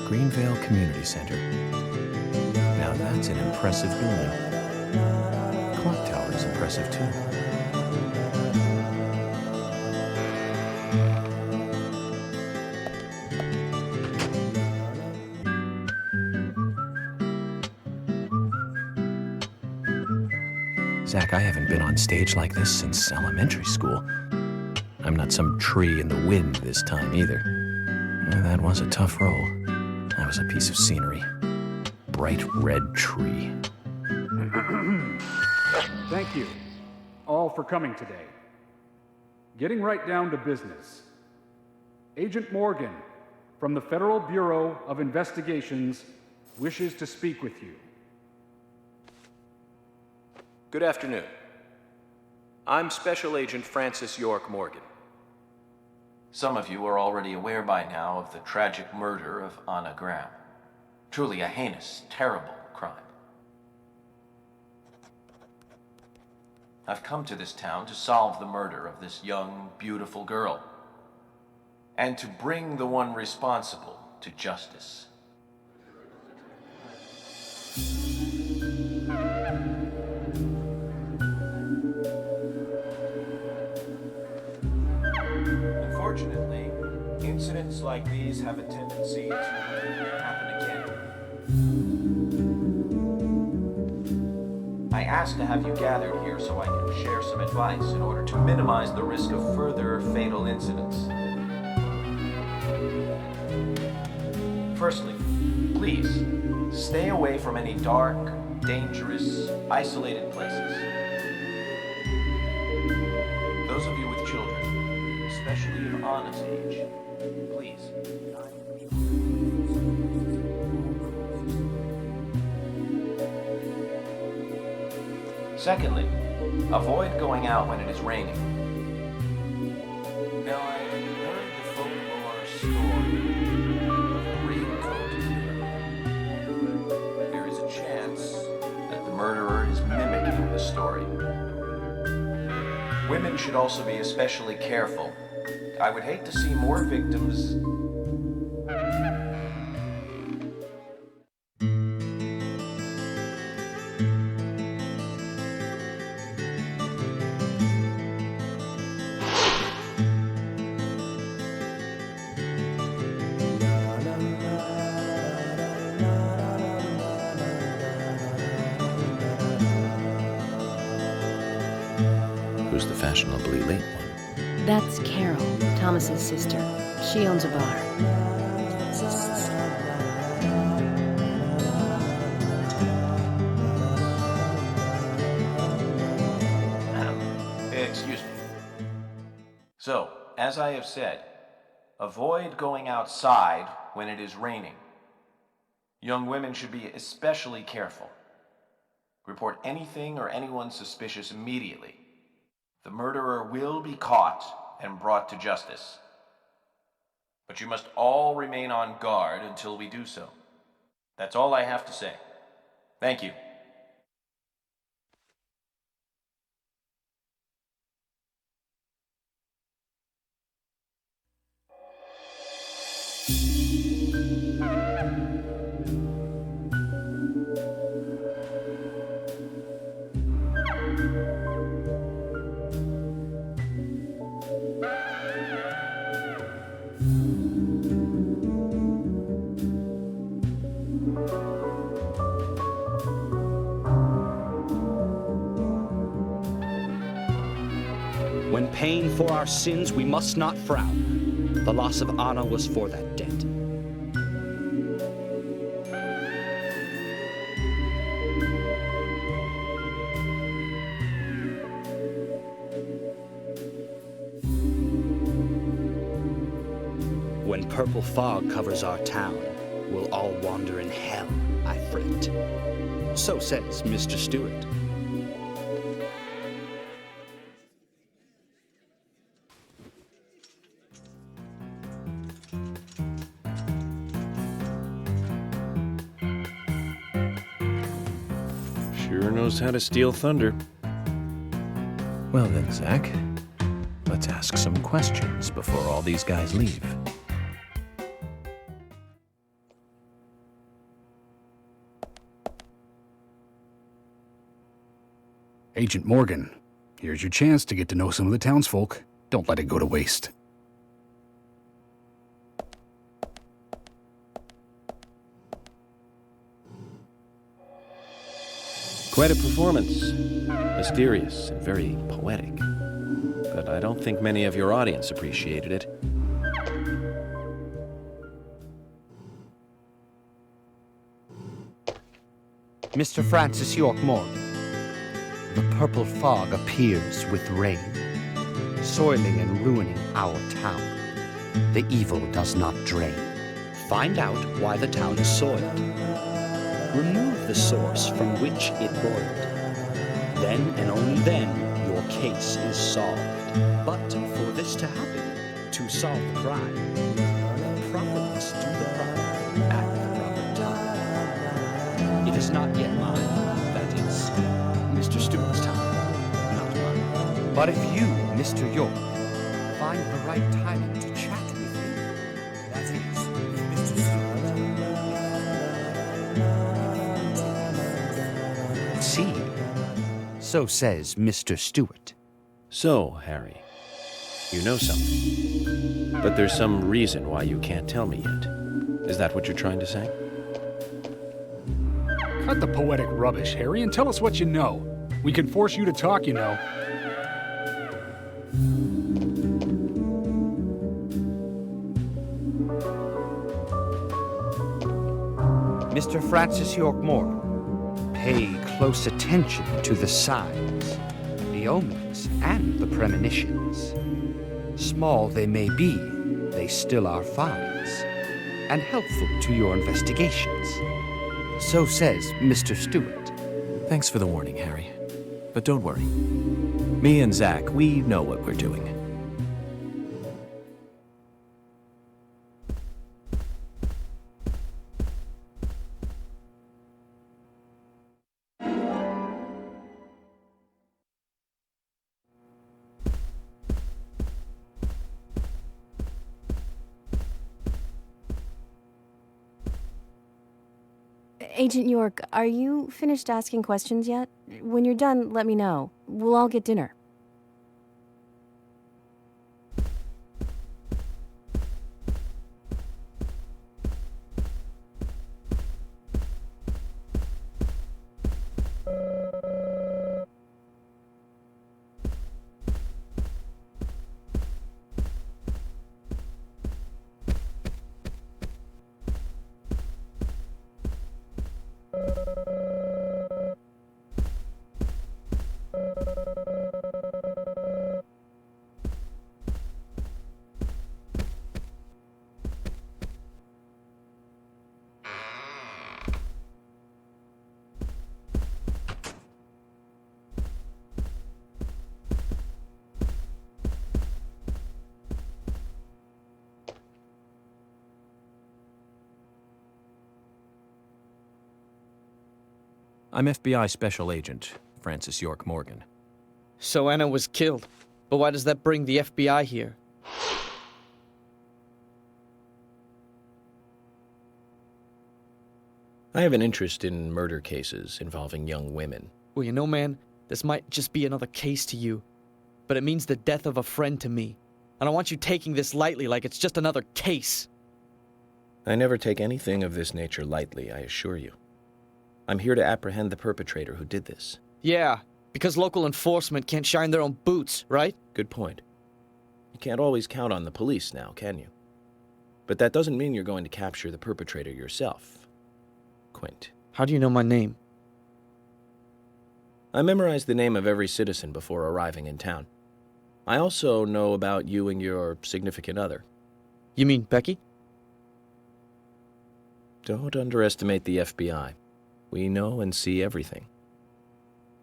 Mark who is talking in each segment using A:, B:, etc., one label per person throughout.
A: Greenvale Community Center. Now that's an impressive building. Clock Tower is impressive too. Zach, I haven't been on stage like this since elementary school. I'm not some tree in the wind this time either. That was a tough role. That was a piece of scenery. Bright red tree.
B: Thank you all for coming today. Getting right down to business. Agent Morgan from the Federal Bureau of Investigations wishes to speak with you.
C: Good afternoon. I'm Special Agent Francis York Morgan. Some of you are already aware by now of the tragic murder of Anna Graham. Truly a heinous, terrible crime. I've come to this town to solve the murder of this young, beautiful girl, and to bring the one responsible to justice. Unfortunately, incidents like these have a tendency to happen again. I asked to have you gathered here so I can share some advice in order to minimize the risk of further fatal incidents. Firstly, please, stay away from any dark, dangerous, isolated places. Those of you with children, especially of Anna's age, please. Secondly, avoid going out when it is raining. Now, I heard the folklore story of the raincoat hero. There is a chance that the murderer is mimicking the story. Women should also be especially careful. I would hate to see more victims.
A: Who's the fashionably late one?
D: That's Carol, Thomas's sister. She owns a bar.
C: Excuse me. So, as I have said, avoid going outside when it is raining. Young women should be especially careful. Report anything or anyone suspicious immediately. The murderer will be caught and brought to justice. But you must all remain on guard until we do so. That's all I have to say. Thank you.
E: When paying for our sins, we must not frown. The loss of Anna was for that debt. When purple fog covers our town, we'll all wander in hell, I fret. So says Mr. Stewart.
F: Sure knows how to steal thunder.
A: Well then, Zach, let's ask some questions before all these guys leave.
G: Agent Morgan, here's your chance to get to know some of the townsfolk. Don't let it go to waste.
F: Quite a performance. Mysterious and very poetic. But I don't think many of your audience appreciated it.
E: Mr. Francis York Morgan, the purple fog appears with rain, soiling and ruining our town. The evil does not drain. Find out why the town is soiled. Remove the source from which it boiled. Then and only then your case is solved. But for this to happen, to solve the crime, the proper must do the proper at the proper time. It is not yet mine. That is Mr. Stewart's time, not mine. But if you, Mr. York, find the right timing to chat with me, that is Mr. Stewart. See, so says Mr. Stewart.
F: So, Harry, you know something. But there's some reason why you can't tell me yet. Is that what you're trying to say?
G: Cut the poetic rubbish, Harry, and tell us what you know. We can force you to talk, you know.
E: Mr. Francis York Morgan, pay close attention to the signs, the omens, and the premonitions. Small they may be, they still are finds, and helpful to your investigations. So says Mr. Stewart.
A: Thanks for the warning, Harry. But don't worry. Me and Zach, we know what we're doing.
D: Agent York, are you finished asking questions yet? When you're done, let me know. We'll all get dinner.
A: I'm FBI Special Agent Francis York Morgan.
H: So Anna was killed. But why does that bring the FBI here?
F: I have an interest in murder cases involving young women.
H: Well, you know, man, this might just be another case to you. But it means the death of a friend to me. I don't want you taking this lightly like it's just another case.
F: I never take anything of this nature lightly, I assure you. I'm here to apprehend the perpetrator who did this.
H: Yeah, because local enforcement can't shine their own boots, right?
F: Good point. You can't always count on the police now, can you? But that doesn't mean you're going to capture the perpetrator yourself. Quint.
H: How do you know my name?
F: I memorized the name of every citizen before arriving in town. I also know about you and your significant other.
H: You mean Becky?
F: Don't underestimate the FBI. We know and see everything.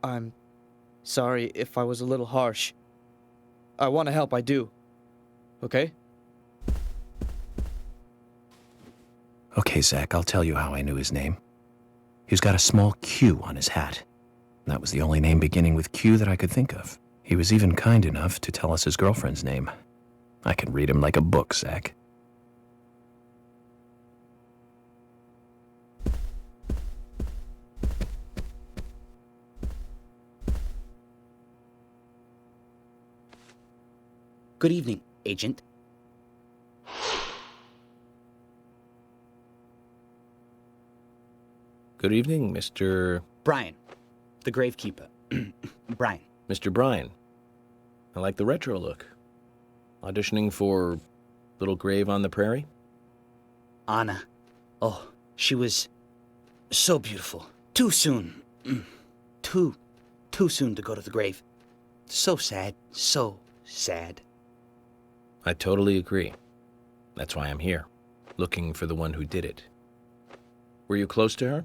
H: I'm sorry if I was a little harsh. I want to help, I do. Okay?
A: Okay, Zach, I'll tell you how I knew his name. He's got a small Q on his hat. That was the only name beginning with Q that I could think of. He was even kind enough to tell us his girlfriend's name. I can read him like a book, Zach.
E: Good evening, Agent.
F: Good evening, Mr.
E: Brian, the gravekeeper. Brian.
F: Mr. Bryan. I like the retro look. Auditioning for Little Grave on the Prairie?
E: Anna. Oh, she was so beautiful. Too soon. Too soon to go to the grave. So sad. So sad.
F: I totally agree. That's why I'm here, looking for the one who did it. Were you close to her?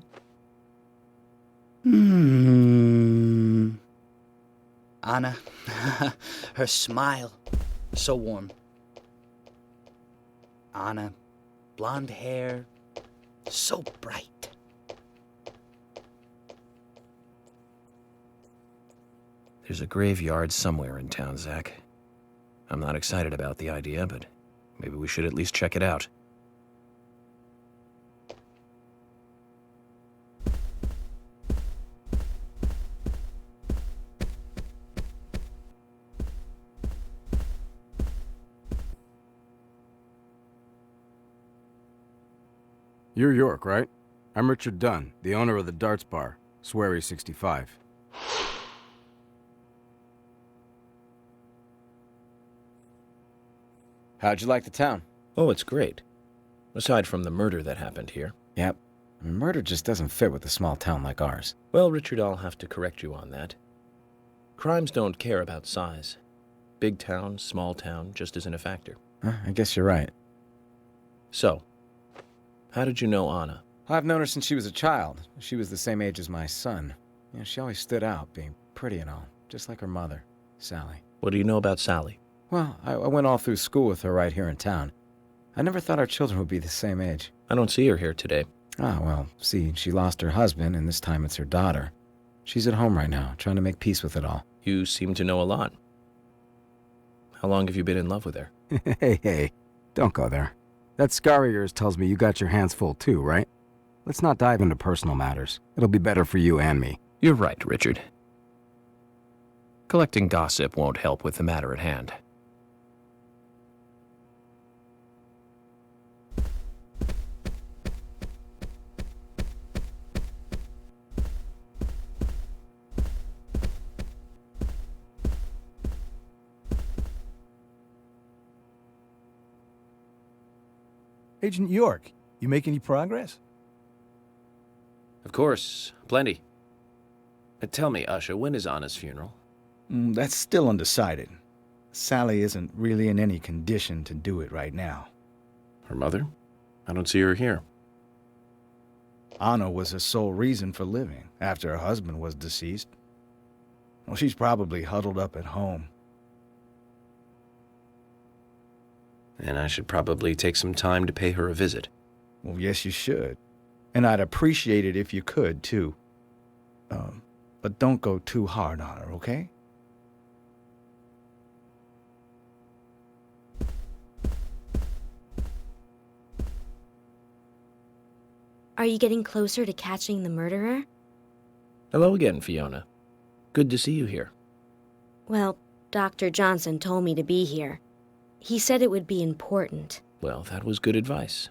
E: Anna, her smile, so warm. Anna, blonde hair, so bright.
A: There's a graveyard somewhere in town, Zach. I'm not excited about the idea, but maybe we should at least check it out.
I: You're York, right? I'm Richard Dunn, the owner of the Darts Bar, Swery 65. How'd you like the town?
F: Oh, it's great. Aside from the murder that happened here.
I: Yep. Murder just doesn't fit with a small town like ours.
F: Well, Richard, I'll have to correct you on that. Crimes don't care about size. Big town, small town, just isn't a factor.
I: I guess you're right.
F: So, how did you know Anna?
I: I've known her since she was a child. She was the same age as my son. You know, she always stood out, being pretty and all, just like her mother, Sally.
F: What do you know about Sally?
I: Well, I went all through school with her right here in town. I never thought our children would be the same age.
F: I don't see her here today.
I: Ah, well, see, she lost her husband, and this time it's her daughter. She's at home right now, trying to make peace with it all.
F: You seem to know a lot. How long have you been in love with her?
I: Hey, don't go there. That scar of yours tells me you got your hands full too, right? Let's not dive into personal matters. It'll be better for you and me.
A: You're right, Richard. Collecting gossip won't help with the matter at hand.
J: Agent York, you make any progress?
F: Of course, plenty. Tell me, Usha, when is Anna's funeral?
J: That's still undecided. Sally isn't really in any condition to do it right now.
F: Her mother? I don't see her here.
J: Anna was her sole reason for living after her husband was deceased. Well, she's probably huddled up at home.
F: And I should probably take some time to pay her a visit.
J: Well, yes, you should. And I'd appreciate it if you could, too. But don't go too hard on her, okay?
K: Are you getting closer to catching the murderer?
F: Hello again, Fiona. Good to see you here.
K: Well, Dr. Johnson told me to be here. He said it would be important.
F: Well, that was good advice.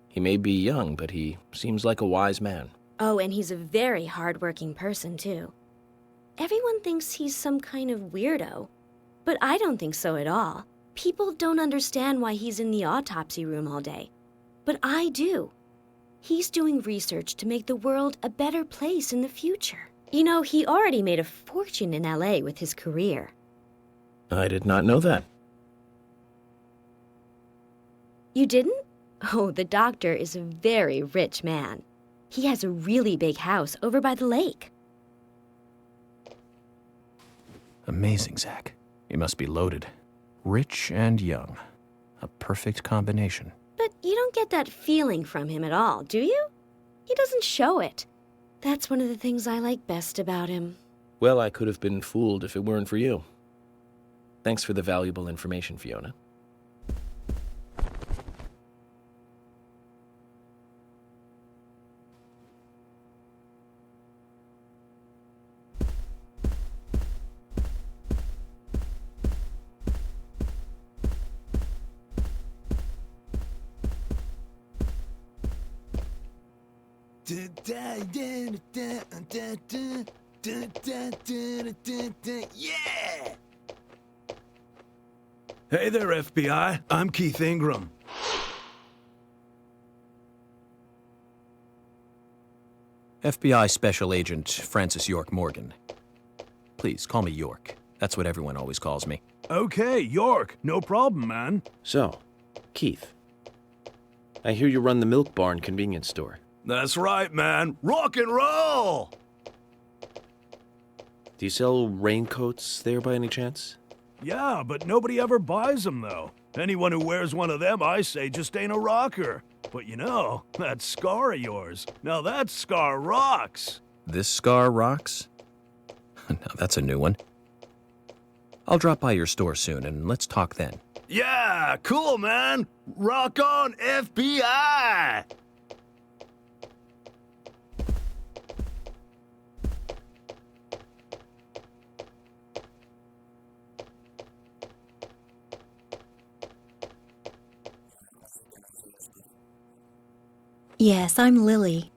F: He may be young, but he seems like a wise man.
K: Oh, and he's a very hard-working person, too. Everyone thinks he's some kind of weirdo, but I don't think so at all. People don't understand why he's in the autopsy room all day, but I do. He's doing research to make the world a better place in the future. You know, he already made a fortune in LA with his career.
F: I did not know that.
K: You didn't? Oh, the doctor is a very rich man. He has a really big house over by the lake.
A: Amazing, Zach. You must be loaded. Rich and young. A perfect combination.
K: But you don't get that feeling from him at all, do you? He doesn't show it. That's one of the things I like best about him.
F: Well, I could have been fooled if it weren't for you. Thanks for the valuable information, Fiona.
L: Yeah! Hey there, FBI. I'm Keith Ingram.
A: FBI Special Agent Francis York Morgan. Please, call me York. That's what everyone always calls me.
L: Okay, York. No problem, man.
F: So, Keith, I hear you run the Milk Barn convenience store.
L: That's right, man. Rock and roll!
F: Do you sell raincoats there by any chance?
L: Yeah, but nobody ever buys them, though. Anyone who wears one of them, I say, just ain't a rocker. But you know, that scar of yours, now that scar rocks.
A: This scar rocks? Now that's a new one. I'll drop by your store soon, and let's talk then.
L: Yeah, cool, man. Rock on, FBI!
K: Yes, I'm Lily.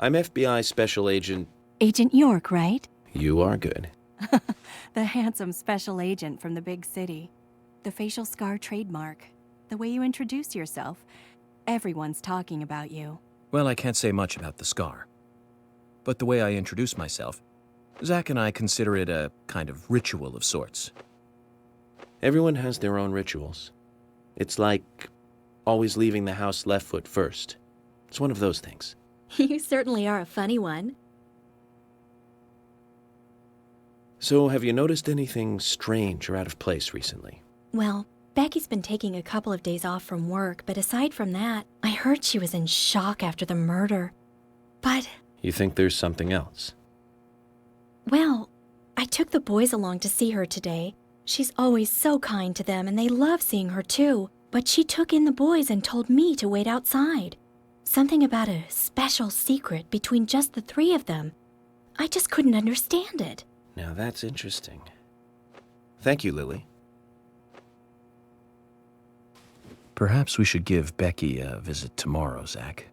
F: I'm FBI Special Agent...
M: Agent York, right?
F: You are good.
M: The handsome special agent from the big city. The facial scar trademark. The way you introduce yourself. Everyone's talking about you.
A: Well, I can't say much about the scar. But the way I introduce myself, Zach and I consider it a kind of ritual of sorts.
F: Everyone has their own rituals. It's like always leaving the house left foot first. It's one of those things.
K: You certainly are a funny one.
F: So, have you noticed anything strange or out of place recently?
K: Well, Becky's been taking a couple of days off from work, but aside from that, I heard she was in shock after the murder. But...
F: You think there's something else?
K: Well, I took the boys along to see her today. She's always so kind to them, and they love seeing her too. But she took in the boys and told me to wait outside. Something about a special secret between just the three of them. I just couldn't understand it.
F: Now that's interesting. Thank you, Lily.
A: Perhaps we should give Becky a visit tomorrow, Zach.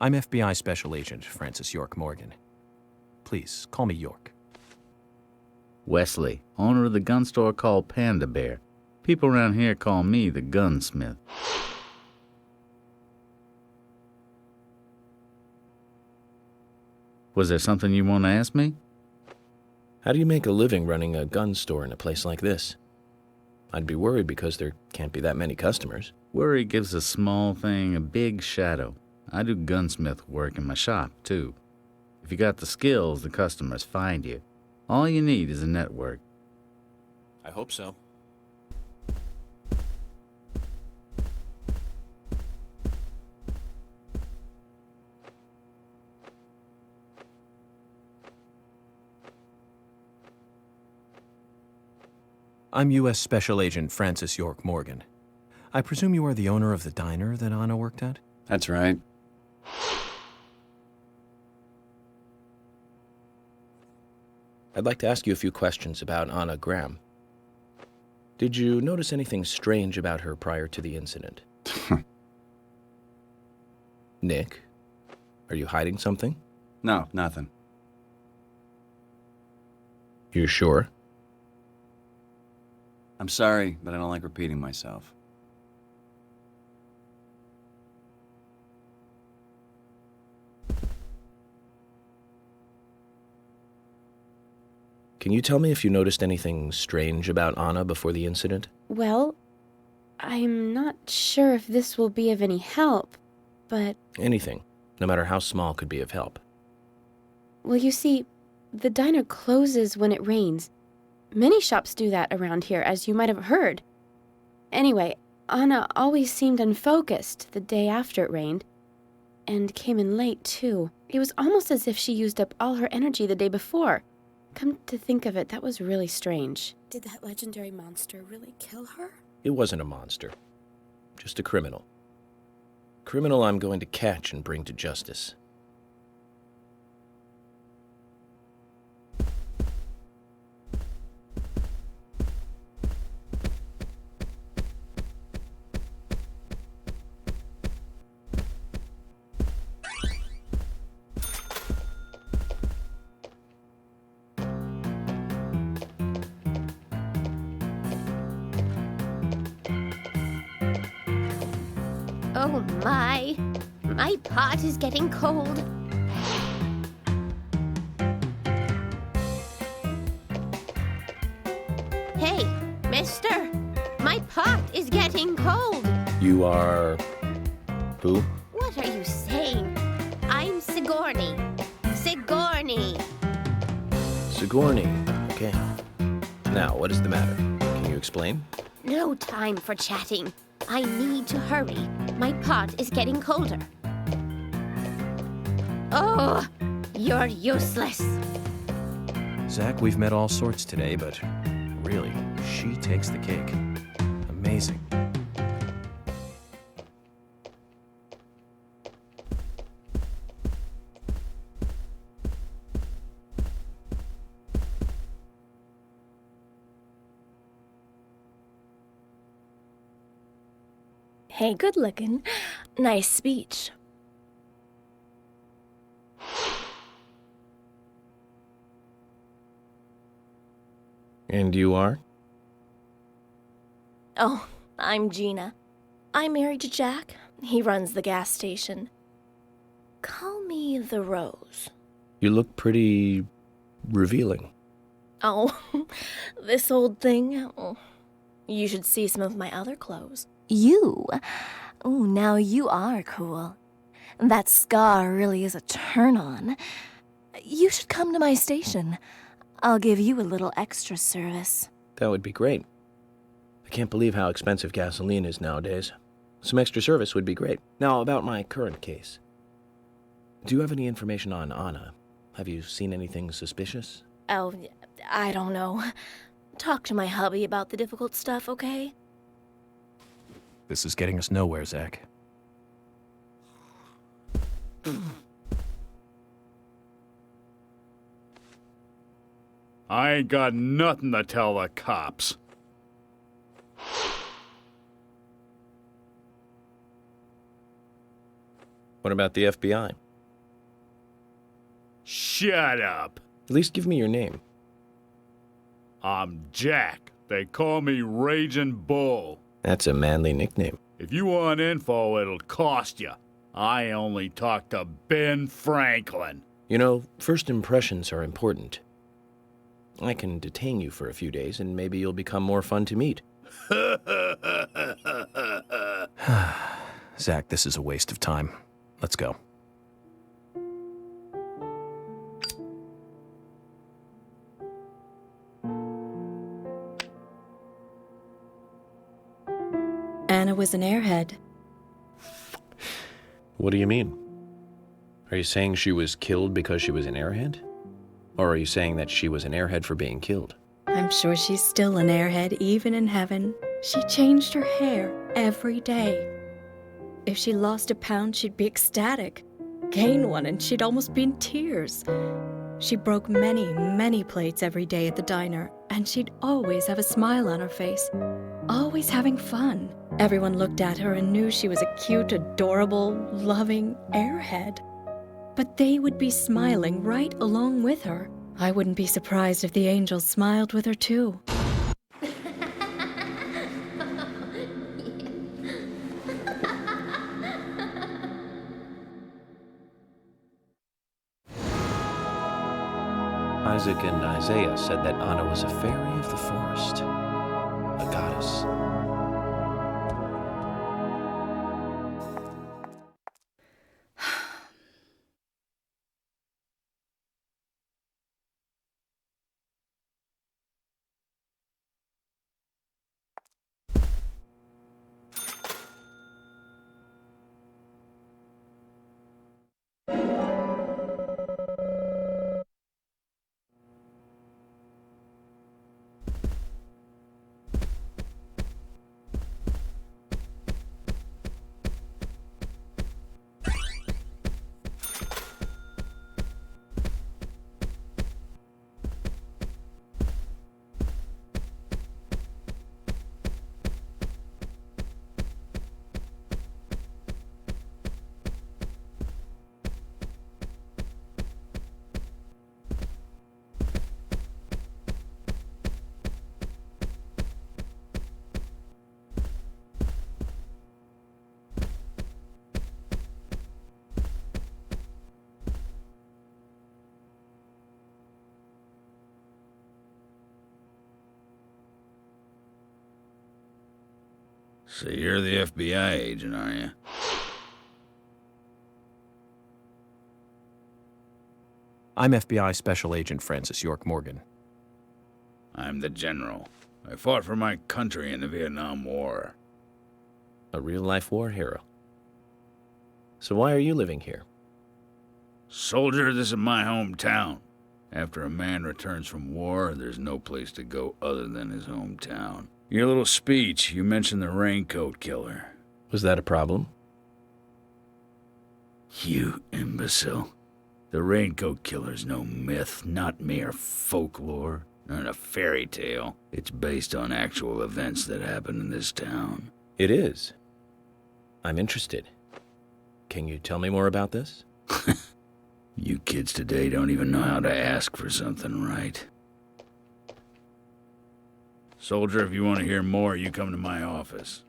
A: I'm FBI Special Agent Francis York Morgan. Please, call me York.
N: Wesley, owner of the gun store called Panda Bear. People around here call me the gunsmith. Was there something you want to ask me?
F: How do you make a living running a gun store in a place like this? I'd be worried because there can't be that many customers.
N: Worry gives a small thing a big shadow. I do gunsmith work in my shop, too. If you got the skills, the customers find you. All you need is a network.
F: I hope so.
A: I'm U.S. Special Agent Francis York Morgan. I presume you are the owner of the diner that Anna worked at?
O: That's right.
F: I'd like to ask you a few questions about Anna Graham. Did you notice anything strange about her prior to the incident? Nick, are you hiding something?
O: No, nothing.
F: You sure?
O: I'm sorry, but I don't like repeating myself.
F: Can you tell me if you noticed anything strange about Anna before the incident?
P: Well, I'm not sure if this will be of any help, but...
F: Anything, no matter how small, could be of help.
P: Well, you see, the diner closes when it rains. Many shops do that around here, as you might have heard. Anyway, Anna always seemed unfocused the day after it rained, and came in late, too. It was almost as if she used up all her energy the day before. Come to think of it, that was really strange.
K: Did that legendary monster really kill her?
F: It wasn't a monster. Just a criminal. Criminal I'm going to catch and bring to justice.
K: Oh my! My pot is getting cold. Hey, mister! My pot is getting cold!
F: You are... who?
K: What are you saying? I'm Sigourney. Sigourney!
F: Sigourney. Okay. Now, what is the matter? Can you explain?
K: No time for chatting. I need to hurry. My pot is getting colder. Oh, you're useless.
A: Zach, we've met all sorts today, but really, she takes the cake. Amazing.
Q: Hey, good looking. Nice speech.
F: And you are?
Q: Oh, I'm Gina. I'm married to Jack. He runs the gas station. Call me the Rose.
F: You look pretty... revealing.
Q: Oh, this old thing. Oh, you should see some of my other clothes. You? Oh, now you are cool. That scar really is a turn-on. You should come to my station. I'll give you a little extra service.
F: That would be great. I can't believe how expensive gasoline is nowadays. Some extra service would be great. Now, about my current case. Do you have any information on Anna? Have you seen anything suspicious?
Q: Oh, I don't know. Talk to my hubby about the difficult stuff, okay?
A: This is getting us nowhere, Zach.
R: I ain't got nothing to tell the cops.
F: What about the FBI?
R: Shut up.
F: At least give me your name.
R: I'm Jack. They call me Raging Bull.
F: That's a manly nickname.
R: If you want info, it'll cost you. I only talk to Ben Franklin.
F: You know, first impressions are important. I can detain you for a few days, and maybe you'll become more fun to meet.
A: Zach, this is a waste of time. Let's go.
M: Anna was an airhead.
F: What do you mean? Are you saying she was killed because she was an airhead? Or are you saying that she was an airhead for being killed?
M: I'm sure she's still an airhead, even in heaven. She changed her hair every day. If she lost a pound, she'd be ecstatic. Gain one, and she'd almost be in tears. She broke many, many plates every day at the diner, and she'd always have a smile on her face. Always having fun. Everyone looked at her and knew she was a cute, adorable, loving airhead. But they would be smiling right along with her. I wouldn't be surprised if the angels smiled with her too.
F: Isaac and Isaiah said that Anna was a fairy of the forest, a goddess.
R: So you're the FBI agent, are you?
A: I'm FBI Special Agent Francis York Morgan.
R: I'm the general. I fought for my country in the Vietnam War.
F: A real-life war hero. So why are you living here?
R: Soldier, this is my hometown. After a man returns from war, there's no place to go other than his hometown. Your little speech, you mentioned the raincoat killer.
F: Was that a problem?
R: You imbecile. The raincoat killer's no myth, not mere folklore, not a fairy tale. It's based on actual events that happened in this town.
F: It is. I'm interested. Can you tell me more about this?
R: You kids today don't even know how to ask for something right. Soldier, if you want to hear more, you come to my office.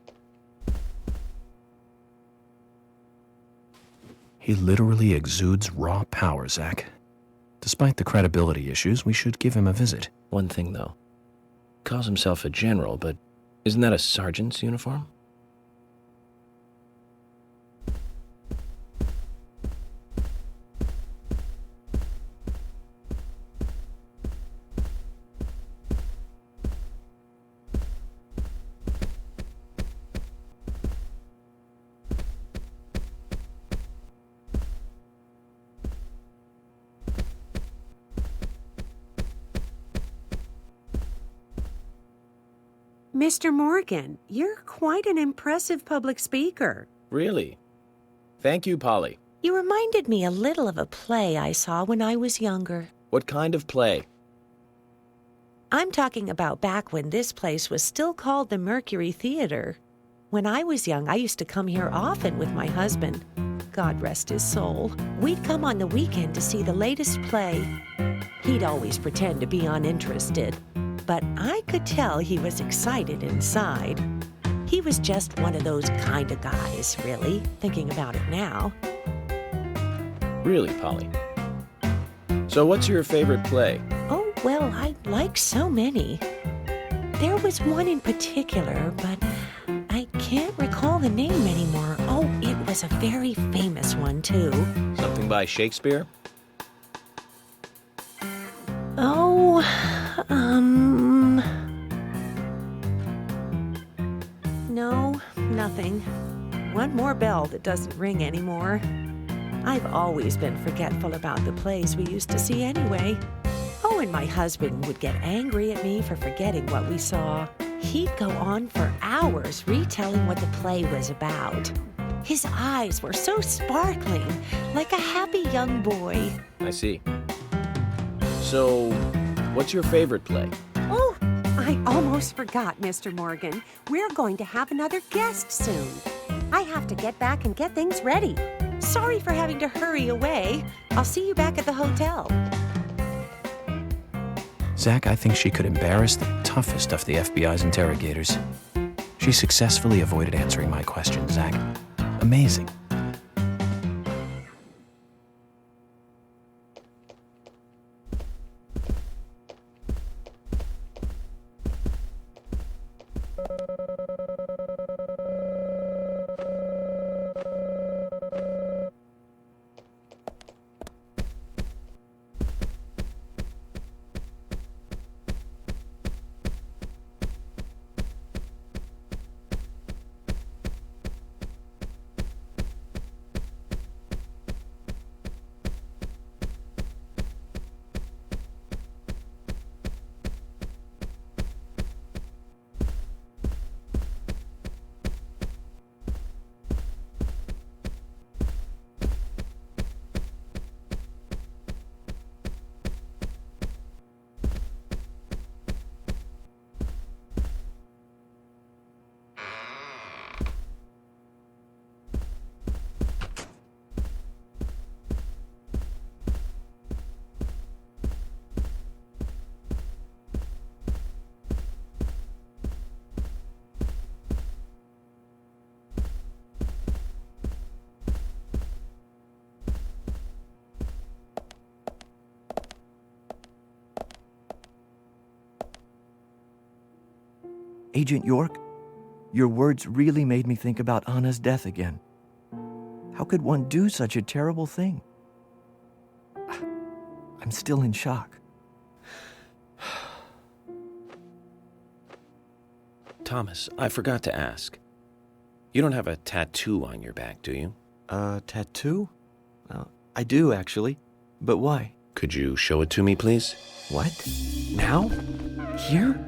A: He literally exudes raw power, Zach. Despite the credibility issues, we should give him a visit.
F: One thing, though. Calls himself a general, but isn't that a sergeant's uniform?
S: Mr. Morgan, you're quite an impressive public speaker.
F: Really? Thank you, Polly.
S: You reminded me a little of a play I saw when I was younger.
F: What kind of play?
S: I'm talking about back when this place was still called the Mercury Theater. When I was young, I used to come here often with my husband. God rest his soul. We'd come on the weekend to see the latest play. He'd always pretend to be uninterested, but I could tell he was excited inside. He was just one of those kind of guys, really, thinking about it now.
F: Really, Polly? So what's your favorite play?
S: Oh, well, I like so many. There was one in particular, but I can't recall the name anymore. Oh, it was a very famous one, too.
F: Something by Shakespeare?
S: Oh, no, nothing. One more bell that doesn't ring anymore. I've always been forgetful about the plays we used to see anyway. Oh, and my husband would get angry at me for forgetting what we saw. He'd go on for hours retelling what the play was about. His eyes were so sparkling, like a happy young boy.
F: I see. So, what's your favorite play?
S: Oh, I almost forgot, Mr. Morgan. We're going to have another guest soon. I have to get back and get things ready. Sorry for having to hurry away. I'll see you back at the hotel.
A: Zach, I think she could embarrass the toughest of the FBI's interrogators. She successfully avoided answering my question, Zach. Amazing.
T: Agent York, your words really made me think about Anna's death again. How could one do such a terrible thing? I'm still in shock.
A: Thomas, I forgot to ask. You don't have a tattoo on your back, do you?
T: Tattoo? I do, actually. But why?
A: Could you show it to me, please?
T: What? Now? Here?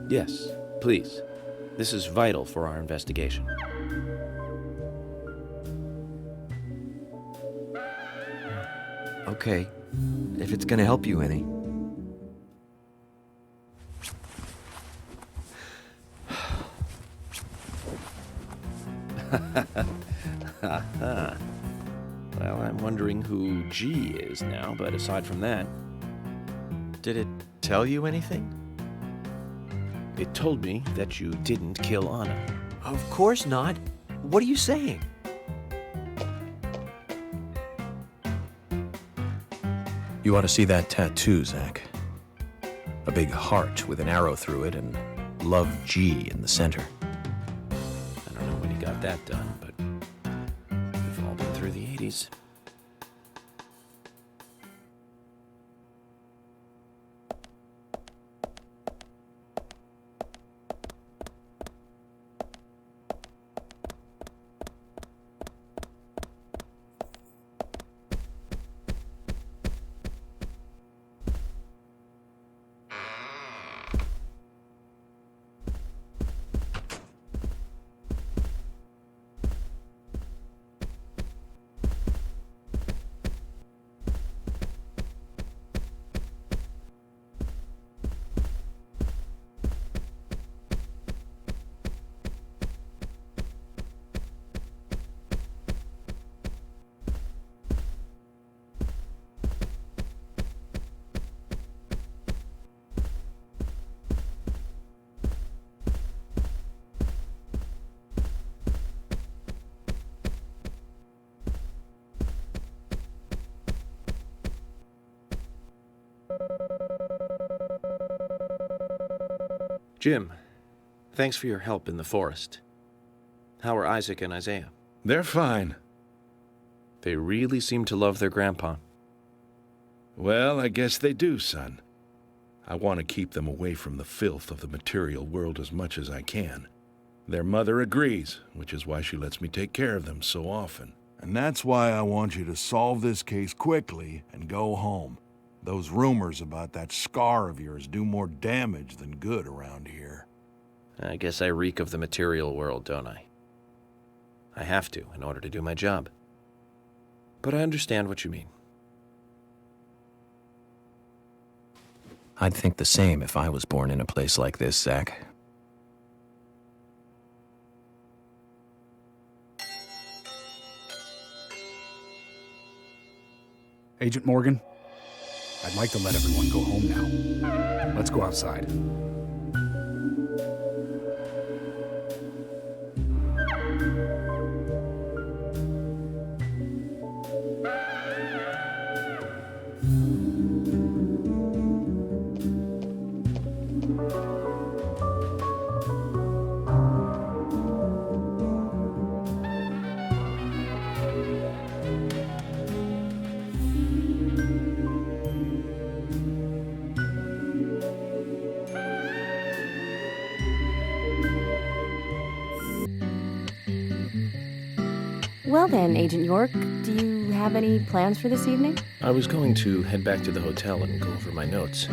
A: Yes, please. This is vital for our investigation.
T: Okay, if it's gonna help you any.
A: Well, I'm wondering who G is now, but aside from that...
T: Did it tell you anything?
A: It told me that you didn't kill Anna.
T: Of course not. What are you saying?
A: You ought to see that tattoo, Zach. A big heart with an arrow through it and Love G in the center. I don't know when he got that done, but we've all been through the 80s. Jim, thanks for your help in the forest. How are Isaac and Isaiah?
R: They're fine.
A: They really seem to love their grandpa.
R: Well, I guess they do, son. I want to keep them away from the filth of the material world as much as I can. Their mother agrees, which is why she lets me take care of them so often.
L: And that's why I want you to solve this case quickly and go home. Those rumors about that scar of yours do more damage than good around here.
A: I guess I reek of the material world, don't I? I have to, in order to do my job. But I understand what you mean. I'd think the same if I was born in a place like this, Zach.
G: Agent Morgan, I'd like to let everyone go home now. Let's go outside.
D: Well then, Agent York, do you have any plans for this evening?
A: I was going to head back to the hotel and go over my notes.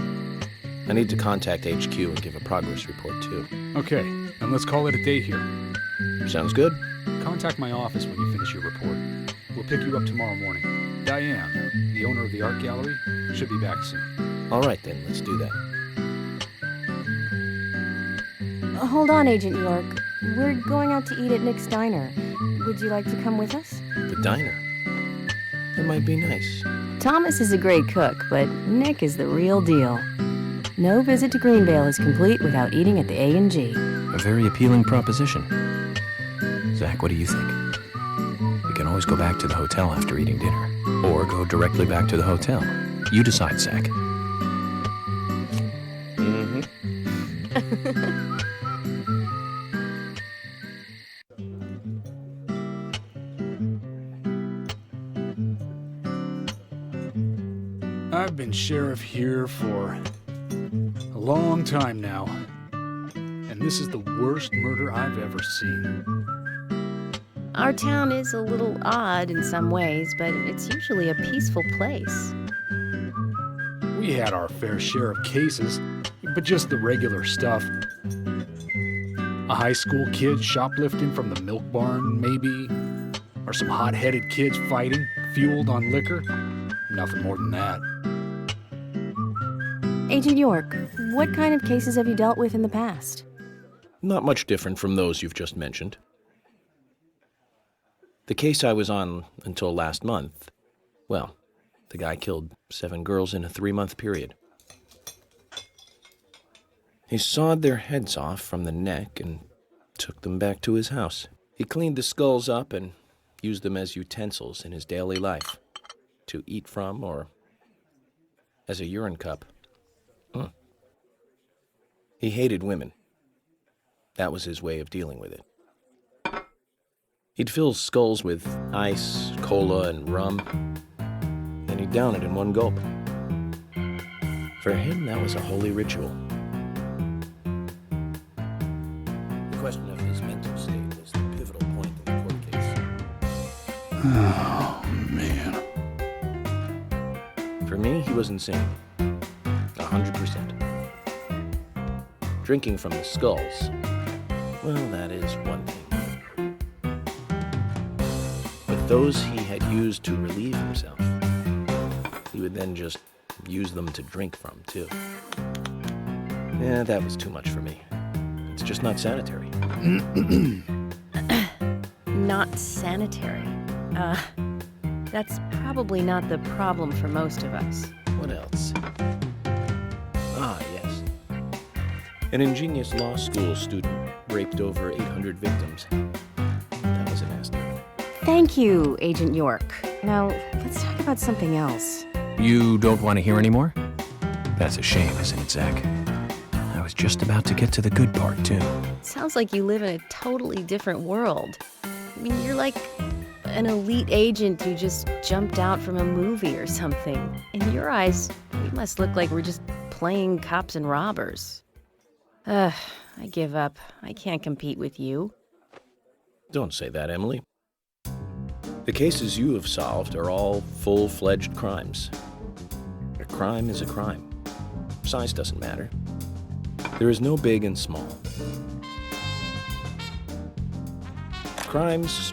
A: I need to contact HQ and give a progress report, too.
G: Okay, and let's call it a day here.
A: Sounds good.
G: Contact my office when you finish your report. We'll pick you up tomorrow morning. Diane, the owner of the art gallery, should be back soon.
A: All right, then, let's do that.
D: Hold on, Agent York. We're going out to eat at Nick's Diner. Would you like to come with us?
A: The diner? That might be nice.
D: Thomas is a great cook, but Nick is the real deal. No visit to Greenvale is complete without eating at the A&G.
A: A very appealing proposition. Zach, what do you think? We can always go back to the hotel after eating dinner. Or go directly back to the hotel. You decide, Zach.
D: Mm-hmm.
G: I've been sheriff here for a long time now, and this is the worst murder I've ever seen.
D: Our town is a little odd in some ways, but it's usually a peaceful place.
G: We had our fair share of cases, but just the regular stuff. A high school kid shoplifting from the milk barn, maybe? Or some hot-headed kids fighting, fueled on liquor? Nothing more than that.
D: Agent York, what kind of cases have you dealt with in the past?
F: Not much different from those you've just mentioned. The case I was on until last month, well, the guy killed 7 girls in a 3-month period. He sawed their heads off from the neck and took them back to his house. He cleaned the skulls up and used them as utensils in his daily life, to eat from or as a urine cup. He hated women. That was his way of dealing with it. He'd fill skulls with ice, cola, and rum, and he'd down it in one gulp. For him, that was a holy ritual. The question of his mental state was the pivotal point in the court case.
R: Oh, man.
F: For me, he was insane. 100%. Drinking from the skulls, well, that is one thing. But those he had used to relieve himself, he would then just use them to drink from, too. Yeah, that was too much for me. It's just not sanitary.
D: Not sanitary. That's probably not the problem for most of us.
F: What else? Ah, yes. An ingenious law school student raped over 800 victims. That was a nasty one.
D: Thank you, Agent York. Now, let's talk about something else.
A: You don't want to hear anymore? That's a shame, isn't it, Zach? I was just about to get to the good part, too.
D: Sounds like you live in a totally different world. I mean, you're like an elite agent who just jumped out from a movie or something. In your eyes, we must look like we're just playing cops and robbers. I give up. I can't compete with you.
F: Don't say that, Emily. The cases you have solved are all full-fledged crimes. A crime is a crime. Size doesn't matter. There is no big and small. Crimes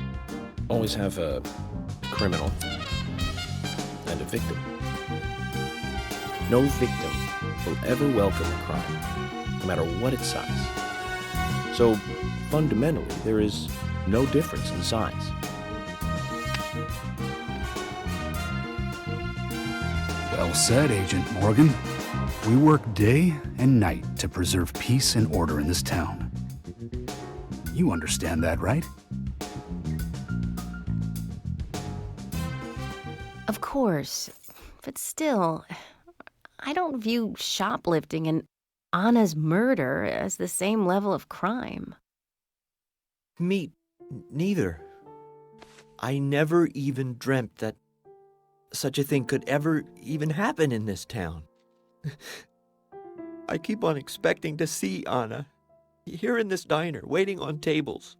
F: always have a criminal and a victim. No victim will ever welcome a crime, no matter what its size. So, fundamentally, there is no difference in size.
G: Well said, Agent Morgan. We work day and night to preserve peace and order in this town. You understand that, right?
D: Of course. But still, I don't view shoplifting and Anna's murder as the same level of crime.
T: Me neither. I never even dreamt that such a thing could ever even happen in this town. I keep on expecting to see Anna here in this diner, waiting on tables.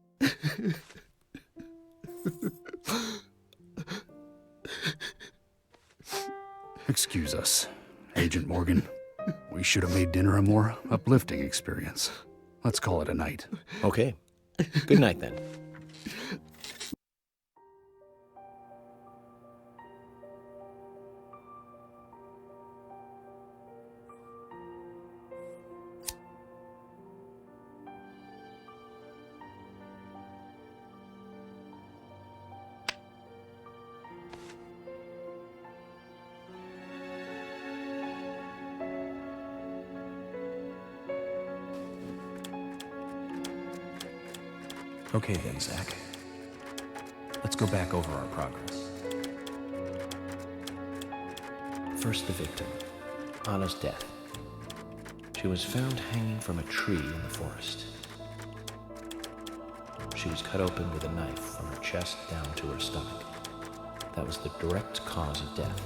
G: Excuse us, Agent Morgan. We should have made dinner a more uplifting experience. Let's call it a night.
F: Okay. Good night, then.
A: Okay then, Zach. Let's go back over our progress.
F: First, the victim, Anna's death. She was found hanging from a tree in the forest. She was cut open with a knife from her chest down to her stomach. That was the direct cause of death.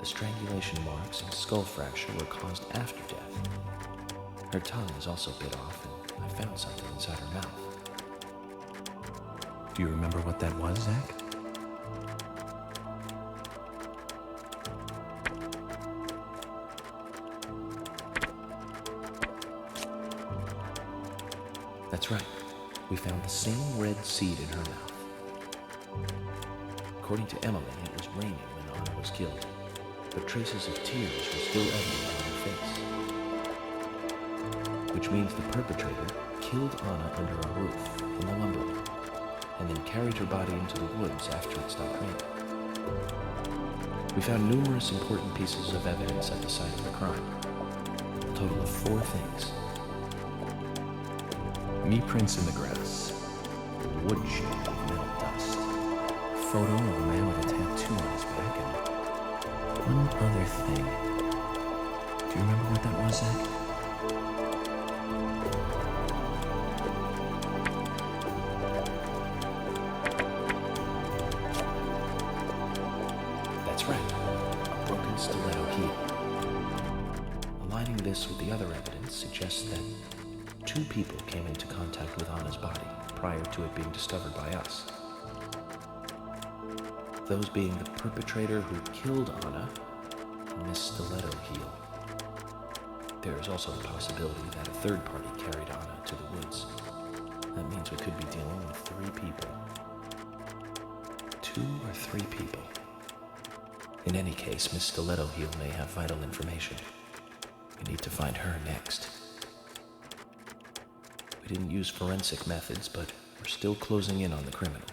F: strangulation marks and skull fracture were caused after death. Her tongue was also bit off, and I found something inside her mouth.
A: Do you remember what that was, Zach?
F: That's right. We found the same red seed in her mouth. According to Emily, it was raining when Anna was killed, but traces of tears were still evident on her face. Which means the perpetrator killed Anna under a roof in the lumber mill, and then carried her body into the woods after it stopped raining. We found numerous important pieces of evidence at the site of the crime. A total of 4 things.
A: Knee prints in the grass, wood chip of metal dust, photo of a man with a tattoo on his back, and one other thing. Do you remember what that was, Zach?
F: That's right, a broken stiletto heel. Aligning this with the other evidence suggests that 2 people came into contact with Anna's body prior to it being discovered by us. Those being the perpetrator who killed Anna and Miss Stiletto Heel. There is also the possibility that a third party carried Anna to the woods. That means we could be dealing with 3 people. 2 or 3 people. In any case, Miss Stiletto Heel may have vital information. We need to find her next. We didn't use forensic methods, but we're still closing in on the criminal.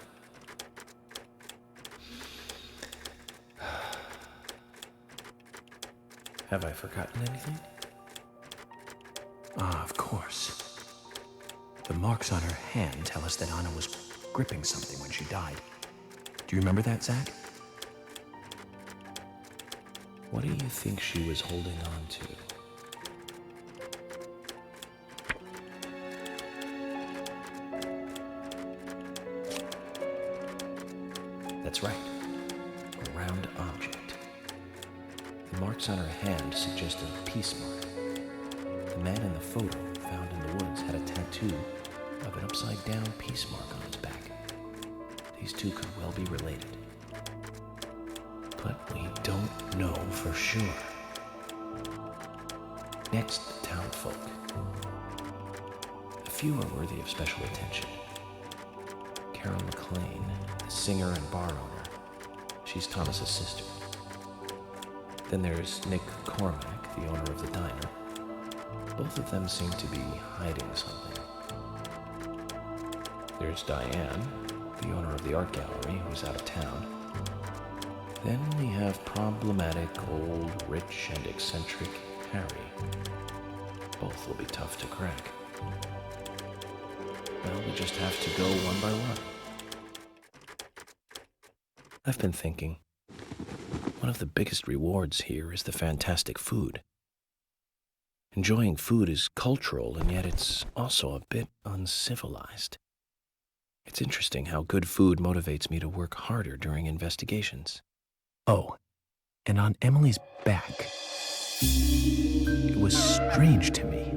F: Have I forgotten anything?
A: Ah, of course. The marks on her hand tell us that Anna was gripping something when she died. Do you remember that, Zach?
F: What do you think she was holding on to? That's right, a round object. The marks on her hand suggest a peace mark. The man in the photo found in the woods had a tattoo of an upside-down peace mark on his back. These 2 could well be related. But we don't know for sure. Next, the townfolk. A few are worthy of special attention. Carol McLean, the singer and bar owner. She's Thomas's sister. Then there's Nick Cormack, the owner of the diner. Both of them seem to be hiding something. There's Diane, the owner of the art gallery, who's out of town. Then we have problematic, old, rich, and eccentric Harry. Both will be tough to crack. Well, we just have to go one by one. I've been thinking, one of the biggest rewards here is the fantastic food. Enjoying food is cultural, and yet it's also a bit uncivilized. It's interesting how good food motivates me to work harder during investigations.
A: Oh, and on Emily's back, it was strange to me.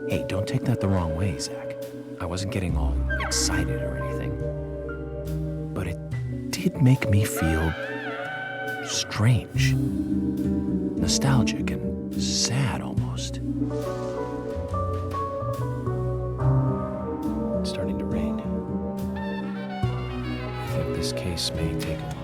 A: Hey, don't take that the wrong way, Zach. I wasn't getting all excited or anything. But it did make me feel strange. Nostalgic and sad almost.
F: It's starting to rain. I think this case may take a